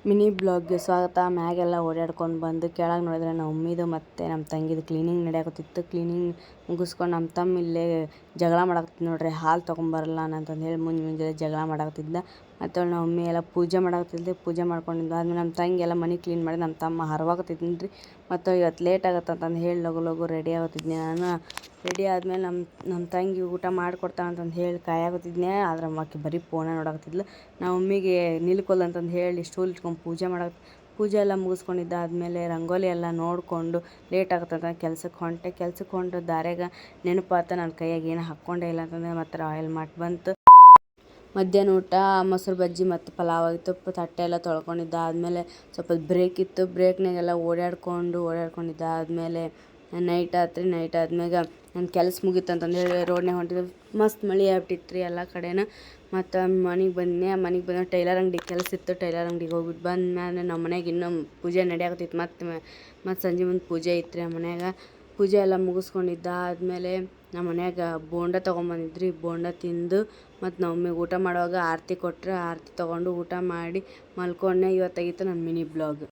Mini ಬ್ಲಾಗ್ಗೆ ಸ್ವಾಗತ. ಮ್ಯಾಗೆಲ್ಲ ಓಡಾಡ್ಕೊಂಡು ಬಂದು ಕೆಳಗೆ ನೋಡಿದ್ರೆ ನಮ್ಮ ಮಮ್ಮಿದು ಮತ್ತು ನಮ್ಮ ತಂಗಿದು ಕ್ಲೀನಿಂಗ್ ನಡೆಯಕತ್ತಿತ್ತು. ಕ್ಲೀನಿಂಗ್ ಮುಗಿಸ್ಕೊಂಡು ನಮ್ಮ ತಮ್ಮ ಇಲ್ಲೇ ಜಗಳ ಮಾಡಕತ್ತಿದ್ದು ನೋಡ್ರಿ, ಹಾಲು ತೊಗೊಂಬರಲ್ಲ ಅಂತಂದು ಹೇಳಿ ಮುಂಜಾನೆ ಜಗಳ ಮಾಡಕತ್ತಿದ್ದ. ಮತ್ತು ನಮ್ಮ ಮಮ್ಮಿ ಎಲ್ಲ ಪೂಜೆ ಮಾಡಕತ್ತಿದ್ದೆ. ಪೂಜೆ ಮಾಡ್ಕೊಂಡಿದ್ದು ಆದ್ಮೇಲೆ ನಮ್ಮ ತಂಗಿ ಎಲ್ಲ ಮನೆ ಕ್ಲೀನ್ ಮಾಡಿ ನಮ್ಮ ತಮ್ಮ ಹರವಾಕತ್ತಿದ್ದೀನಿ ರೀ. ಮತ್ತು ಇವತ್ತು ಲೇಟ್ ಆಗತ್ತಂತಂದು ಹೇಳಿ ಲಗು ರೆಡಿ ಆಗತ್ತಿದ್ನಿ. ನಾನು ರೆಡಿ ಆದಮೇಲೆ ನಮ್ಮ ತಂಗಿ ಊಟ ಮಾಡಿಕೊಡ್ತಾಳೆ ಅಂತಂದು ಹೇಳಿ ಕಾಯಾಕತ್ತಿದ್ನೆ. ಆದ್ರೆ ಆಕೆ ಬರೀ ಫೋನ ನೋಡಕತ್ತಿದ್ಲು. ನಮ್ಮ ಮಮ್ಮಿಗೆ ನಿಲ್ಕೊಲ್ಲ ಅಂತಂದು ಹೇಳಿ ಸ್ಟೂಲ್ ಇಟ್ಕೊಂಡು ಪೂಜೆ ಎಲ್ಲ ಮುಗಿಸ್ಕೊಂಡಿದ್ದಾದ್ಮೇಲೆ ರಂಗೋಲಿ ಎಲ್ಲ ನೋಡಿಕೊಂಡು ಲೇಟ್ ಆಗತ್ತಂತ ಕೆಲ್ಸಕ್ಕೆ ಹೊಂಟು ದಾರ್ಯಾಗ ನೆನಪಾತ ನನ್ನ ಕೈಯಾಗ ಏನು ಹಾಕ್ಕೊಂಡೇ ಇಲ್ಲ ಅಂತಂದರೆ ಮತ್ತು ರಾಯಲ್ ಮಾರ್ಟ್ ಬಂತು. ಮಧ್ಯಾಹ್ನ ಊಟ ಮೊಸರು ಬಜ್ಜಿ ಮತ್ತು ಪಲಾವ್ ಆಗಿತ್ತು. ತಟ್ಟೆ ಎಲ್ಲ ತೊಳ್ಕೊಂಡಿದ್ದಾದ್ಮೇಲೆ ಸ್ವಲ್ಪ ಬ್ರೇಕ್ ಇತ್ತು. ಬ್ರೇಕ್ನಾಗೆಲ್ಲ ಓಡಾಡ್ಕೊಂಡಿದ್ದಾದ್ಮೇಲೆ ನೈಟ್ ಆತ್ರಿ. ನೈಟ್ ಆದ್ಮ್ಯಾಗ ನನ್ನ ಕೆಲಸ ಮುಗೀತು ಅಂತಂದೇಳಿ ರೋಡ್ನಾಗ ಹೊಂಟಿದ್ದೆ. ಮಸ್ತ್ ಮಳೆ ಆಗ್ಬಿಟ್ಟಿತ್ತು ರೀ ಎಲ್ಲ ಕಡೆನೂ. ಮತ್ತು ಮನೆಗೆ ಬಂದು ಟೈಲರ್ ಅಂಗಡಿ ಕೆಲಸ ಇತ್ತು. ಟೈಲರ್ ಅಂಗಡಿಗೆ ಹೋಗ್ಬಿಟ್ಟು ಬಂದ್ಮೇಲೆ ನಮ್ಮ ಮನೆಯಾಗ ಇನ್ನೂ ಪೂಜೆ ನಡೆಯಕತ್ತಿತ್ತು. ಮತ್ತು ಸಂಜೆ ಮುಂದೆ ಪೂಜೆ ಇತ್ತು ರೀ ನಮ್ಮ ಮನ್ಯಾಗ. ಪೂಜೆ ಎಲ್ಲ ಮುಗಿಸ್ಕೊಂಡಿದ್ದಾದ್ಮೇಲೆ ನಮ್ಮ ಮನ್ಯಾಗ ಬೋಂಡ ತೊಗೊಂಬಂದಿದ್ರಿ. ಬೋಂಡ ತಿಂದು ಮತ್ತು ನಮ್ಮ ಮಮ್ಮಿಗೆ ಊಟ ಮಾಡುವಾಗ ಆರತಿ ಕೊಟ್ಟರೆ ಆರತಿ ತೊಗೊಂಡು ಊಟ ಮಾಡಿ ಮಲ್ಕೊಂಡೆ. ಇವತ್ತಾಗಿತ್ತು ನನ್ನ ಮಿನಿ ಬ್ಲಾಗ್.